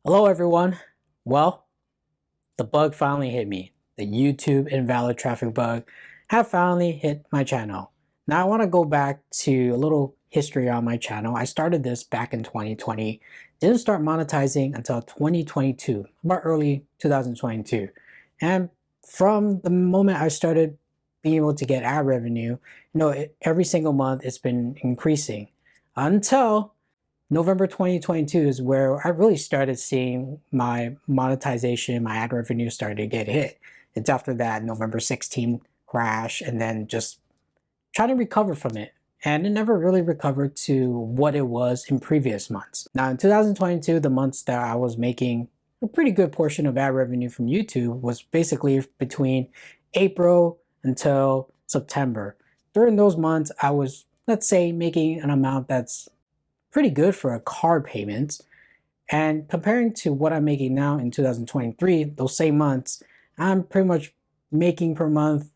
Hello everyone. Well, the bug finally hit me. The YouTube Invalid Traffic bug have finally hit my channel. Now I want to go back to a little history on my channel. I started this back in 2020. Didn't start monetizing until 2022, about early 2022. And from the moment I started being able to get ad revenue, every single month it's been increasing until November 2022 is where I really started seeing my monetization, my ad revenue started to get hit. It's after that November 16 crash and then just trying to recover from it. And it never really recovered to what it was in previous months. Now in 2022, the months that I was making a pretty good portion of ad revenue from YouTube was basically between April until September. During those months, I was, let's say, making an amount that's pretty good for a car payment. And comparing to what I'm making now in 2023, those same months, I'm pretty much making per month,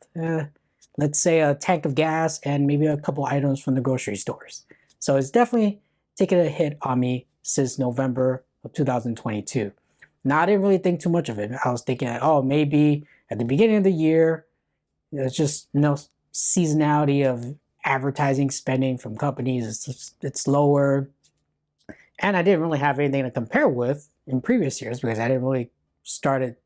let's say a tank of gas and maybe a couple items from the grocery stores. So it's definitely taken a hit on me since November of 2022. Now, I didn't really think too much of it. I was thinking, oh, maybe at the beginning of the year, it's just, seasonality of advertising spending from companies, it's lower. And I didn't really have anything to compare with in previous years because I didn't really started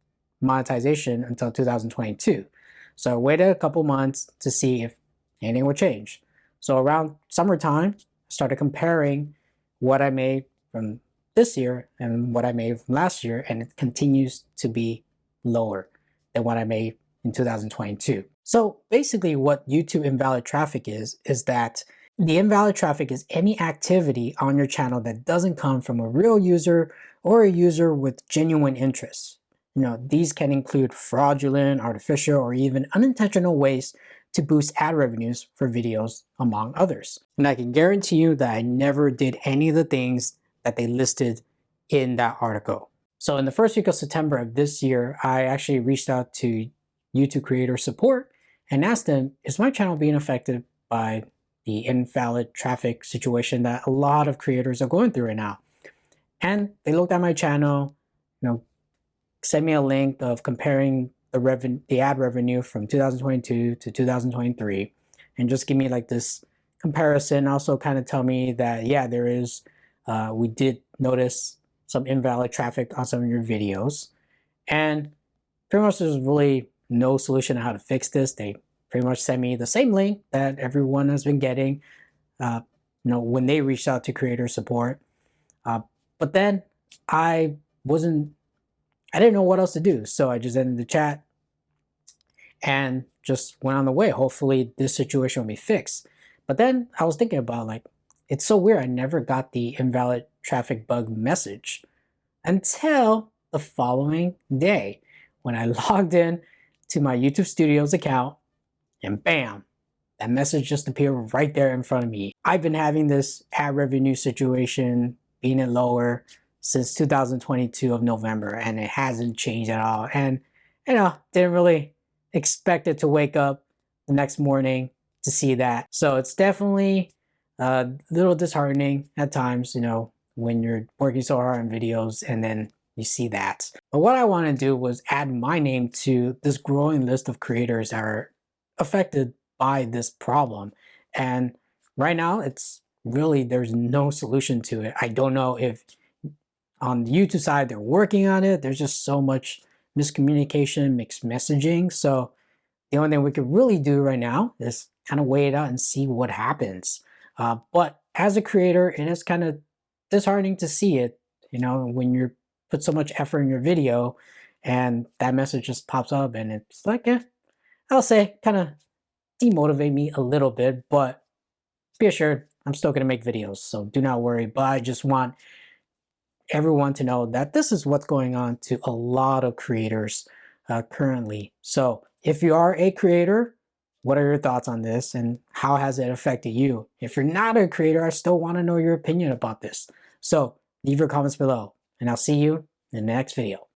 monetization until 2022. So I waited a couple months to see if anything would change. So around summertime, I started comparing what I made from this year and what I made from last year, and it continues to be lower than what I made in 2022. So basically what YouTube Invalid Traffic is that the invalid traffic is any activity on your channel that doesn't come from a real user or a user with genuine interests. These can include fraudulent, artificial, or even unintentional ways to boost ad revenues for videos, among others. And I can guarantee you that I never did any of the things that they listed in that article. So in the first week of September of this year, I actually reached out to YouTube creator support and asked them, is my channel being affected by the invalid traffic situation that a lot of creators are going through right now? And they looked at my channel, sent me a link of comparing the ad revenue from 2022 to 2023, and just give me like this comparison. Also kind of tell me that, yeah, we did notice some invalid traffic on some of your videos. And pretty much there's really no solution on how to fix this. They pretty much sent me the same link that everyone has been getting, when they reached out to creator support. But then I didn't know what else to do. So I just ended the chat and just went on the way. Hopefully this situation will be fixed. But then I was thinking about it's so weird. I never got the invalid traffic bug message until the following day when I logged in to my YouTube Studios account, and bam, that message just appeared right there in front of me. I've been having this ad revenue situation being at lower since 2022 of November, and it hasn't changed at all. And didn't really expect it to wake up the next morning to see that. So it's definitely a little disheartening at times, when you're working so hard on videos and then you see that. But what I want to do was add my name to this growing list of creators that are affected by this problem. And right now there's no solution to it. I don't know if on the YouTube side they're working on it. There's just so much miscommunication, mixed messaging. So the only thing we could really do right now is kind of wait it out and see what happens. But as a creator, it is kind of disheartening to see it, when you put so much effort in your video and that message just pops up, and it's I'll say kind of demotivate me a little bit, but be assured I'm still going to make videos, so do not worry. But I just want everyone to know that this is what's going on to a lot of creators currently. So if you are a creator, what are your thoughts on this and how has it affected you? If you're not a creator, I still want to know your opinion about this. So leave your comments below, and I'll see you in the next video.